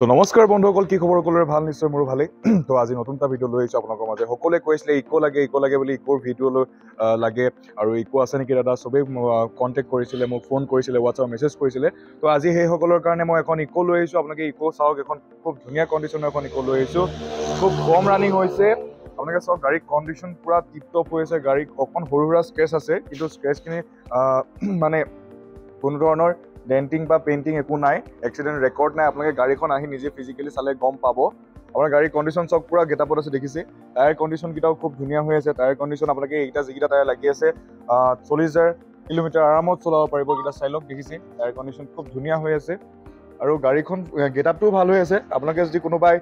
তো নমস্কাৰ বন্ধুসকল, কি খবৰ? সকলোৰে ভাল? নিশ্চয় মোৰো ভালেই। তো আজি নতুন এটা ভিডিঅ' লৈ আহিছোঁ আপোনালোকৰ মাজে। সকলোৱে কৈছিলে ইকো লাগে বুলি, ইকোৰ ভিডিঅ' লাগে আৰু ইকো আছে নেকি দাদা? চবেই কণ্টেক্ট কৰিছিলে, মোক ফোন কৰিছিলে, হোৱাটছআপ মেছেজ কৰিছিলে। তো আজি সেইসকলৰ কাৰণে মই এখন ইকো লৈ আহিছোঁ। আপোনালোকে ইকো চাওক, এখন খুব ধুনীয়া কণ্ডিশ্যনৰ এখন ইকো লৈ আহিছোঁ। খুব কম ৰানিং হৈছে। আপোনালোকে চাওক, গাড়ীৰ কণ্ডিশ্যন পূৰা টিপ টপ হৈ আছে। গাড়ীত অকণ সৰু সুৰা স্ক্ৰেচ আছে, কিন্তু স্ক্ৰেচখিনি মানে কোনো ধৰণৰ ডেণ্টিং বা পেইণ্টিং একো নাই, এক্সিডেণ্ট ৰেকৰ্ড নাই। আপোনালোকে গাড়ীখন আহি নিজে ফিজিকেলি চালে গম পাব। আপোনাৰ গাড়ীৰ কণ্ডিশ্যন চব পূৰা গেটাপত আছে, দেখিছে? টায়াৰ কণ্ডিশ্যনকেইটাও খুব ধুনীয়া হৈ আছে। টায়াৰ কণ্ডিশ্যন আপোনালোকে এইকেইটা যিকেইটা টায়াৰ লাগি আছে 40,000 কিলোমিটাৰ আৰামত চলাব পাৰিব। এইকেইটা চাই লওক, দেখিছে? টায়াৰ কণ্ডিশ্যন খুব ধুনীয়া হৈ আছে আৰু গাড়ীখন গেটাপটোও ভাল হৈ আছে। আপোনালোকে যদি কোনোবাই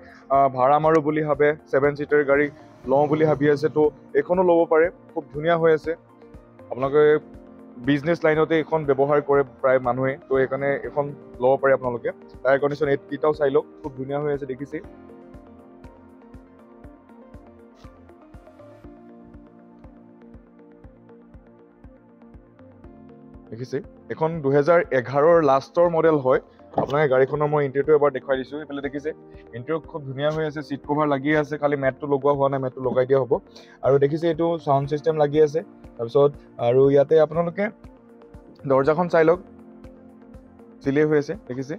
ভাড়া মাৰোঁ বুলি ভাবে, 7 ছিটাৰ গাড়ী লওঁ বুলি ভাবি আছে, তো এইখনো ল'ব পাৰে। খুব ধুনীয়া হৈ আছে। আপোনালোকে বিজনেছ লাইনতে এইখন ব্যৱহাৰ কৰে প্ৰায় মানুহে, তো সেইকাৰণে এইখন ল'ব পাৰে আপোনালোকে। টায়াৰ কণ্ডিশ্যন এইকেইটাও চাই লওক, খুব ধুনীয়া হৈ আছে, দেখিছে? দেখিছে? এখন 2011 লাষ্টৰ মডেল হয়। আপোনালোকে গাড়ীখনৰ মই ইণ্টেৰিয়ৰটো এবাৰ দেখুৱাই দিছোঁ। এইফালে দেখিছে ইণ্টেৰিয়ৰ খুব ধুনীয়া হৈ আছে। ছিট কভাৰ লাগি আছে, খালি মেটটো লগোৱা হোৱা নাই, মেটটো লগাই দিয়া হ'ব। আৰু দেখিছে এইটো চাউণ্ড ছিষ্টেম লাগি আছে। তাৰপিছত আৰু ইয়াতে আপোনালোকে দৰ্জাখন চাই লওক, চিলেই হৈ আছে, দেখিছে?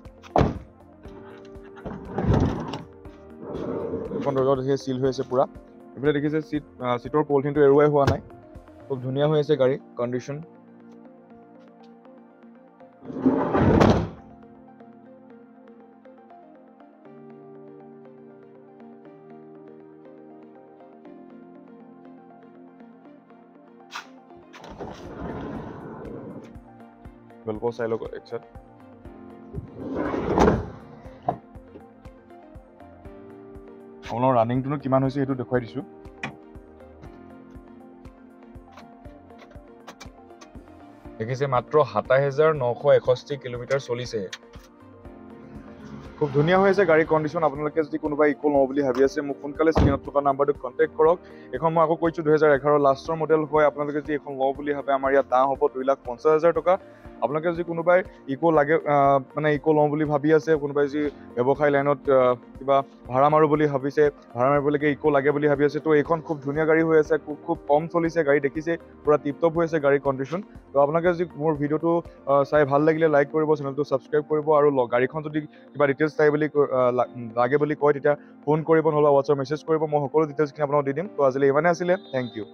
এখন দৰ্জাও দেখিছে চিল হৈ আছে পূৰা। এইফালে দেখিছে ছিটৰ পলিথিনটো এৰুৱাই হোৱা নাই। খুব ধুনীয়া হৈ আছে গাড়ী কণ্ডিশ্যন। বেলকো চাই লওক একচাত। আপোনাৰ ৰানিংটোনো কিমান হৈছে সেইটো দেখুৱাই দিছোঁ। দেখিছে মাত্ৰ 27,961 কিলোমিটাৰ চলিছে। খুব ধুনীয়া হৈ আছে গাড়ীৰ কণ্ডিশ্যন। আপোনালোকে যদি কোনোবাই ইকো লওঁ বুলি ভাবি আছে, মোক সোনকালে স্ক্ৰীণত থকা নাম্বাৰটোত কণ্টেক্ট কৰক। এখন মই আকৌ কৈছোঁ 2011 লাষ্টৰ মডেল হয়। আপোনালোকে যদি এখন লওঁ বুলি ভাবে, আমাৰ ইয়াত দাম হ'ব 2,50,000 টকা। আপোনালোকে যদি কোনোবাই ইকো লাগে, মানে ইকো লওঁ বুলি ভাবি আছে, কোনোবাই যদি ব্যৱসায় লাইনত কিবা ভাড়া মাৰোঁ বুলি ভাবিছে, ভাড়া মাৰিবলৈকে ইকো লাগে বুলি ভাবি আছে, তো এইখন খুব ধুনীয়া গাড়ী হৈ আছে। খুব কম চলিছে গাড়ী, দেখিছে? পূৰা টিপটপ হৈ আছে গাড়ীৰ কণ্ডিশ্যন। তো আপোনালোকে যদি মোৰ ভিডিঅ'টো চাই ভাল লাগিলে লাইক কৰিব, চেনেলটো ছাবস্ক্ৰাইব কৰিব, আৰু গাড়ীখন যদি কিবা ডিটেইলছ লাগে বুলি কয়, তেতিয়া ফোন কৰিব, নহ'লে হোৱাটছআপ মেছেজ কৰিব। মই সকলো ডিটেইলছখিনি আপোনালোকক দি দিম। তো আজিলৈ ইমানে আছিলে। Thank U.